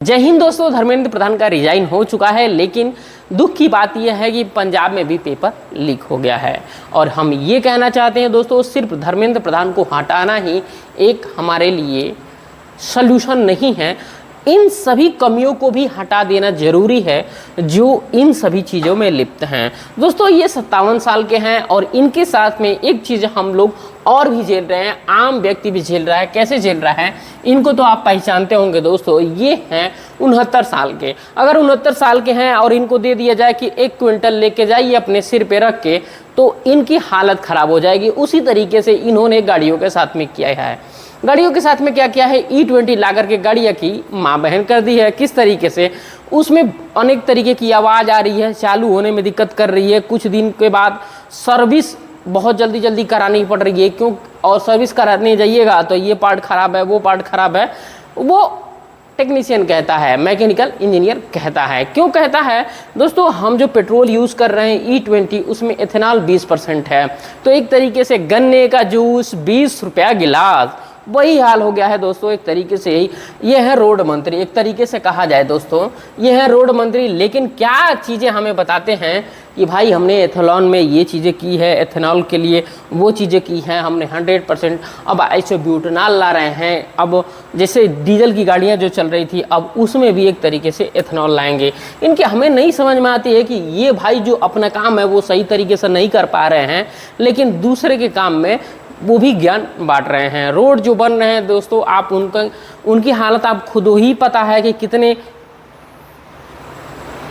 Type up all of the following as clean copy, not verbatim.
जय हिंद दोस्तों। धर्मेंद्र प्रधान का रिजाइन हो चुका है, लेकिन दुख की बात यह है कि पंजाब में भी पेपर लीक हो गया है। और हम ये कहना चाहते हैं दोस्तों, सिर्फ धर्मेंद्र प्रधान को हटाना ही एक हमारे लिए सल्यूशन नहीं है, इन सभी कमियों को भी हटा देना जरूरी है जो इन सभी चीज़ों में लिप्त हैं। दोस्तों ये 57 साल के हैं और इनके साथ में एक चीज़ हम लोग और भी झेल रहे हैं, आम व्यक्ति भी झेल रहा है। कैसे झेल रहा है इनको तो आप पहचानते होंगे दोस्तों, ये हैं 69 साल के। अगर 69 साल के हैं और इनको दे दिया जाए कि 1 क्विंटल लेके जाइए अपने सिर पे रख के, तो इनकी हालत ख़राब हो जाएगी। उसी तरीके से इन्होंने गाड़ियों के साथ में किया है। गाड़ियों के साथ में क्या किया है, E20 लाकर के गाड़ियाँ की माँ बहन कर दी है। किस तरीके से, उसमें अनेक तरीके की आवाज़ आ रही है, चालू होने में दिक्कत कर रही है। कुछ दिन के बाद सर्विस बहुत जल्दी करानी पड़ रही है, क्यों? और सर्विस कराने जाइएगा तो ये पार्ट ख़राब है, वो पार्ट ख़राब है। वो टेक्नीशियन कहता है, मैकेनिकल इंजीनियर कहता है। क्यों कहता है दोस्तों? हम जो पेट्रोल यूज़ कर रहे हैं E20, उसमें एथेनॉल 20% है। तो एक तरीके से गन्ने का जूस 20 रुपया गिलास, वही हाल हो गया है दोस्तों। एक तरीके से ये है रोड मंत्री, एक तरीके से कहा जाए दोस्तों ये है रोड मंत्री। लेकिन क्या चीज़ें हमें बताते हैं कि भाई हमने एथेनॉल में ये चीज़ें की है, एथेनॉल के लिए वो चीज़ें की हैं हमने 100%। अब आइसोब्यूटेनॉल ला रहे हैं। अब जैसे डीजल की गाड़ियाँ जो चल रही थी, अब उसमें भी एक तरीके से एथेनॉल लाएंगे। इनके हमें नहीं समझ में आती है कि ये भाई जो अपना काम है वो सही तरीके से नहीं कर पा रहे हैं, लेकिन दूसरे के काम में वो भी ज्ञान बांट रहे हैं। रोड जो बन रहे हैं दोस्तों, आप उनकी हालत आप खुद ही पता है कि कितने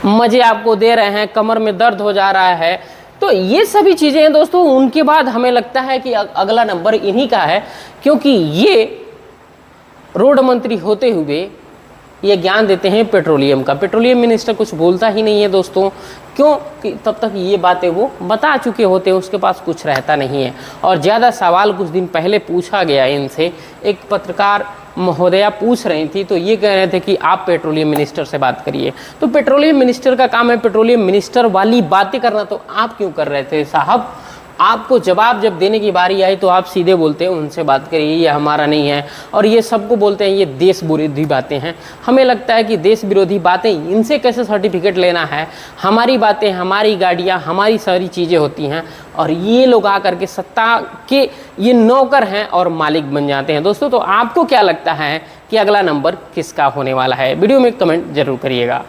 मज़े आपको दे रहे हैं, कमर में दर्द हो जा रहा है। तो ये सभी चीज़ें हैं दोस्तों। उनके बाद हमें लगता है कि अगला नंबर इन्हीं का है, क्योंकि ये रोड मंत्री होते हुए ये ज्ञान देते हैं पेट्रोलियम का। पेट्रोलियम मिनिस्टर कुछ बोलता ही नहीं है दोस्तों, क्यों? कि तब तक ये बातें वो बता चुके होते हैं, उसके पास कुछ रहता नहीं है। और ज़्यादा सवाल कुछ दिन पहले पूछा गया इनसे, एक पत्रकार महोदया पूछ रही थी, तो ये कह रहे थे कि आप पेट्रोलियम मिनिस्टर से बात करिए। तो पेट्रोलियम मिनिस्टर का काम है पेट्रोलियम मिनिस्टर वाली बातें करना, तो आप क्यों कर रहे थे साहब? आपको जवाब जब देने की बारी आई तो आप सीधे बोलते हैं उनसे बात करिए, ये हमारा नहीं है। और ये सबको बोलते हैं ये देश विरोधी बातें हैं। हमें लगता है कि देश विरोधी बातें इनसे कैसे सर्टिफिकेट लेना है? हमारी बातें, हमारी गाड़ियाँ, हमारी सारी चीज़ें होती हैं, और ये लोग आकर के सत्ता के ये नौकर हैं और मालिक बन जाते हैं दोस्तों। तो आपको क्या लगता है कि अगला नंबर किसका होने वाला है? वीडियो में कमेंट जरूर करिएगा।